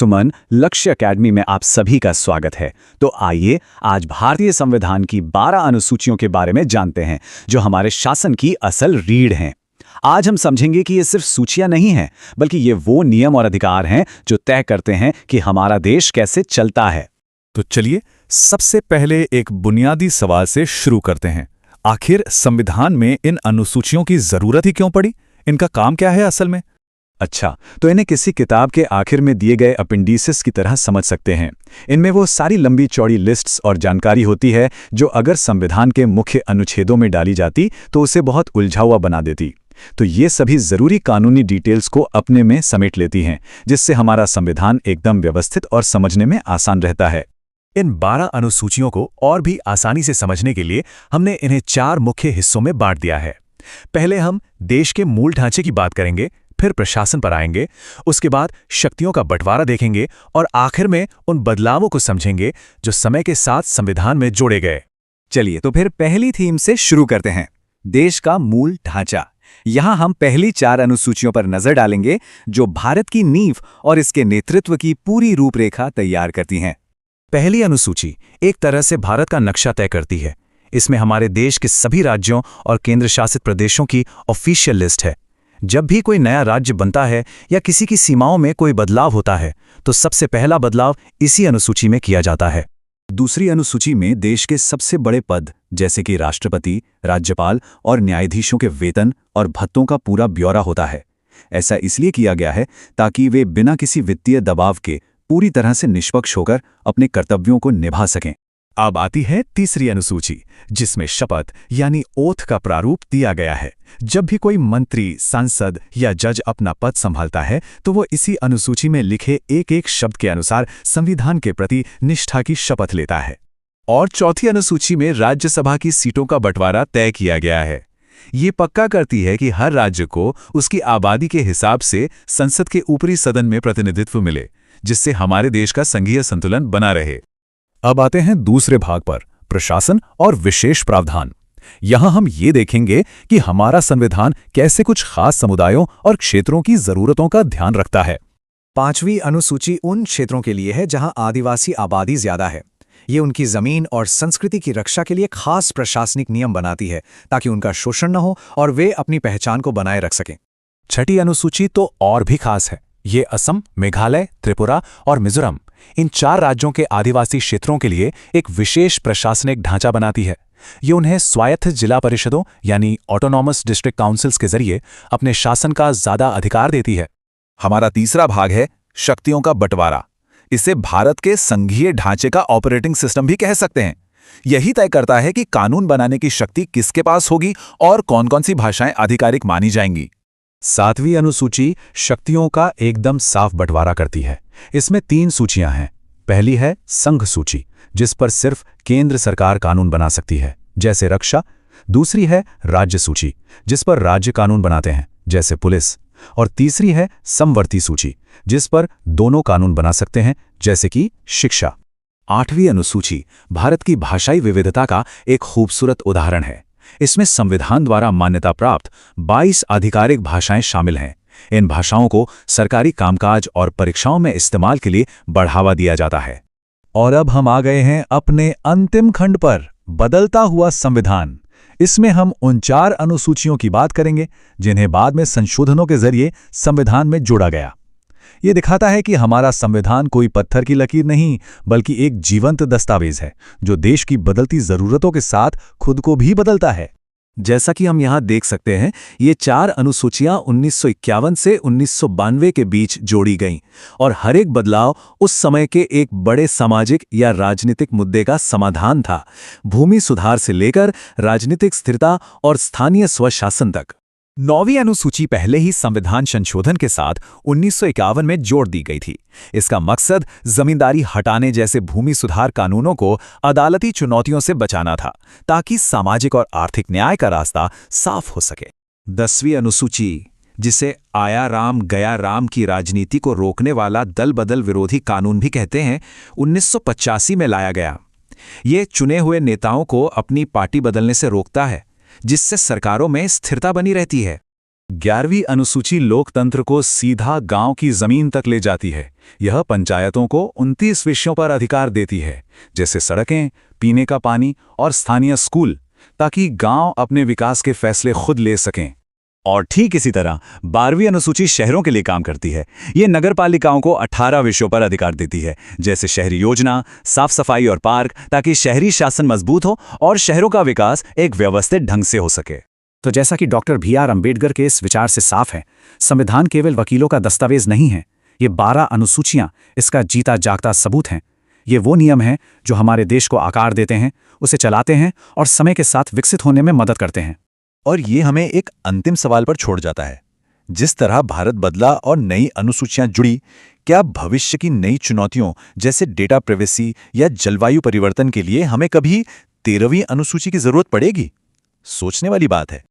सुमन, लक्ष्य एकेडमी में आप सभी का स्वागत है। तो आइए आज भारतीय संविधान की 12 अनुसूचियों के बारे में जानते हैं जो हमारे शासन की असल रीढ़ हैं। आज हम समझेंगे कि ये सिर्फ सूचियां नहीं हैं, बल्कि ये वो नियम और अधिकार हैं जो तय करते हैं कि हमारा देश कैसे चलता है। तो चलिए सबसे पहले एक बुनियादी सवाल से शुरू करते हैं। आखिर संविधान में इन अनुसूचियों की जरूरत ही क्यों पड़ी? इनका काम क्या है असल में? अच्छा, तो इन्हें किसी किताब के आखिर में दिए गए अपेंडिसेस की तरह समझ सकते हैं। इनमें वो सारी लंबी चौड़ी लिस्ट्स और जानकारी होती है जो अगर संविधान के मुख्य अनुच्छेदों में डाली जाती तो उसे बहुत उलझा हुआ बना देती। तो ये सभी जरूरी कानूनी डिटेल्स को अपने में समेट लेती हैं, जिससे हमारा संविधान एकदम व्यवस्थित और समझने में आसान रहता है। इन 12 अनुसूचियों को और भी आसानी से समझने के लिए हमने इन्हें 4 मुख्य हिस्सों में बांट दिया है। पहले हम देश के मूल ढांचे की बात करेंगे, फिर प्रशासन पर आएंगे, उसके बाद शक्तियों का बंटवारा देखेंगे और आखिर में उन बदलावों को समझेंगे जो समय के साथ संविधान में जोड़े गए। चलिए तो फिर पहली थीम से शुरू करते हैं, देश का मूल ढांचा। यहाँ हम पहली 4 अनुसूचियों पर नजर डालेंगे जो भारत की नींव और इसके नेतृत्व की पूरी रूपरेखा तैयार करती हैं। पहली अनुसूची एक तरह से भारत का नक्शा तय करती है। इसमें हमारे देश के सभी राज्यों और केंद्र शासित प्रदेशों की ऑफिशियल लिस्ट है। जब भी कोई नया राज्य बनता है या किसी की सीमाओं में कोई बदलाव होता है तो सबसे पहला बदलाव इसी अनुसूची में किया जाता है। दूसरी अनुसूची में देश के सबसे बड़े पद जैसे कि राष्ट्रपति, राज्यपाल और न्यायाधीशों के वेतन और भत्तों का पूरा ब्यौरा होता है। ऐसा इसलिए किया गया है ताकि वे बिना किसी वित्तीय दबाव के पूरी तरह से निष्पक्ष होकर अपने कर्तव्यों को निभा सकें। अब आती है तीसरी अनुसूची जिसमें शपथ यानी ओथ का प्रारूप दिया गया है। जब भी कोई मंत्री, सांसद या जज अपना पद संभालता है तो वो इसी अनुसूची में लिखे एक एक शब्द के अनुसार संविधान के प्रति निष्ठा की शपथ लेता है। और चौथी अनुसूची में राज्यसभा की सीटों का बंटवारा तय किया गया है। ये पक्का करती है कि हर राज्य को उसकी आबादी के हिसाब से संसद के ऊपरी सदन में प्रतिनिधित्व मिले, जिससे हमारे देश का संघीय संतुलन बना रहे। अब आते हैं दूसरे भाग पर, प्रशासन और विशेष प्रावधान। यहां हम ये देखेंगे कि हमारा संविधान कैसे कुछ खास समुदायों और क्षेत्रों की जरूरतों का ध्यान रखता है। पांचवी अनुसूची उन क्षेत्रों के लिए है जहां आदिवासी आबादी ज्यादा है। ये उनकी जमीन और संस्कृति की रक्षा के लिए खास प्रशासनिक नियम बनाती है ताकि उनका शोषण न हो और वे अपनी पहचान को बनाए रख सकें। छठी अनुसूची तो और भी खास है। ये असम, मेघालय, त्रिपुरा और मिजोरम, इन 4 राज्यों के आदिवासी क्षेत्रों के लिए एक विशेष प्रशासनिक ढांचा बनाती है। ये उन्हें स्वायत्त जिला परिषदों यानी ऑटोनॉमस डिस्ट्रिक्ट काउंसिल्स के जरिए अपने शासन का ज्यादा अधिकार देती है। हमारा तीसरा भाग है शक्तियों का बंटवारा। इसे भारत के संघीय ढांचे का ऑपरेटिंग सिस्टम भी कह सकते हैं। यही तय करता है कि कानून बनाने की शक्ति किसके पास होगी और कौन-कौन सी भाषाएं आधिकारिक मानी जाएंगी। सातवीं अनुसूची शक्तियों का एकदम साफ बंटवारा करती है। इसमें 3 सूचियां हैं। पहली है संघ सूची, जिस पर सिर्फ केंद्र सरकार कानून बना सकती है, जैसे रक्षा। दूसरी है राज्य सूची, जिस पर राज्य कानून बनाते हैं, जैसे पुलिस। और तीसरी है समवर्ती सूची, जिस पर दोनों कानून बना सकते हैं, जैसे कि शिक्षा। 8वीं अनुसूची भारत की भाषाई विविधता का एक खूबसूरत उदाहरण है। इसमें संविधान द्वारा मान्यता प्राप्त 22 आधिकारिक भाषाएं शामिल हैं। इन भाषाओं को सरकारी कामकाज और परीक्षाओं में इस्तेमाल के लिए बढ़ावा दिया जाता है। और अब हम आ गए हैं अपने अंतिम खंड पर, बदलता हुआ संविधान। इसमें हम उन 4 अनुसूचियों की बात करेंगे जिन्हें बाद में संशोधनों के जरिए संविधान में जोड़ा गया। ये दिखाता है कि हमारा संविधान कोई पत्थर की लकीर नहीं, बल्कि एक जीवंत दस्तावेज है जो देश की बदलती जरूरतों के साथ खुद को भी बदलता है। जैसा कि हम यहाँ देख सकते हैं, ये 4 अनुसूचियां 1951 से 1992 के बीच जोड़ी गईं और हर एक बदलाव उस समय के एक बड़े सामाजिक या राजनीतिक मुद्दे का समाधान था, भूमि सुधार से लेकर राजनीतिक स्थिरता और स्थानीय स्वशासन तक। 9वीं अनुसूची पहले ही संविधान संशोधन के साथ 1951 में जोड़ दी गई थी। इसका मकसद जमींदारी हटाने जैसे भूमि सुधार कानूनों को अदालती चुनौतियों से बचाना था, ताकि सामाजिक और आर्थिक न्याय का रास्ता साफ हो सके। 10वीं अनुसूची, जिसे आया राम गया राम की राजनीति को रोकने वाला दल बदल विरोधी कानून भी कहते हैं, 1985 में लाया गया। ये चुने हुए नेताओं को अपनी पार्टी बदलने से रोकता है, जिससे सरकारों में स्थिरता बनी रहती है। 11वीं अनुसूची लोकतंत्र को सीधा गांव की जमीन तक ले जाती है। यह पंचायतों को 29 विषयों पर अधिकार देती है, जैसे सड़कें, पीने का पानी और स्थानीय स्कूल, ताकि गांव अपने विकास के फैसले खुद ले सकें। और ठीक इसी तरह 12वीं अनुसूची शहरों के लिए काम करती है। ये नगरपालिकाओं को 18 विषयों पर अधिकार देती है, जैसे शहरी योजना, साफ सफाई और पार्क, ताकि शहरी शासन मजबूत हो और शहरों का विकास एक व्यवस्थित ढंग से हो सके। तो जैसा कि डॉक्टर BR अम्बेडकर के इस विचार से साफ है, संविधान केवल वकीलों का दस्तावेज नहीं है। ये 12 अनुसूचियां इसका जीता जागता सबूत हैं। ये वो नियम हैं जो हमारे देश को आकार देते हैं, उसे चलाते हैं और समय के साथ विकसित होने में मदद करते हैं। और ये हमें एक अंतिम सवाल पर छोड़ जाता है। जिस तरह भारत बदला और नई अनुसूचियां जुड़ी, क्या भविष्य की नई चुनौतियों जैसे डेटा प्राइवेसी या जलवायु परिवर्तन के लिए हमें कभी 13वीं अनुसूची की जरूरत पड़ेगी? सोचने वाली बात है।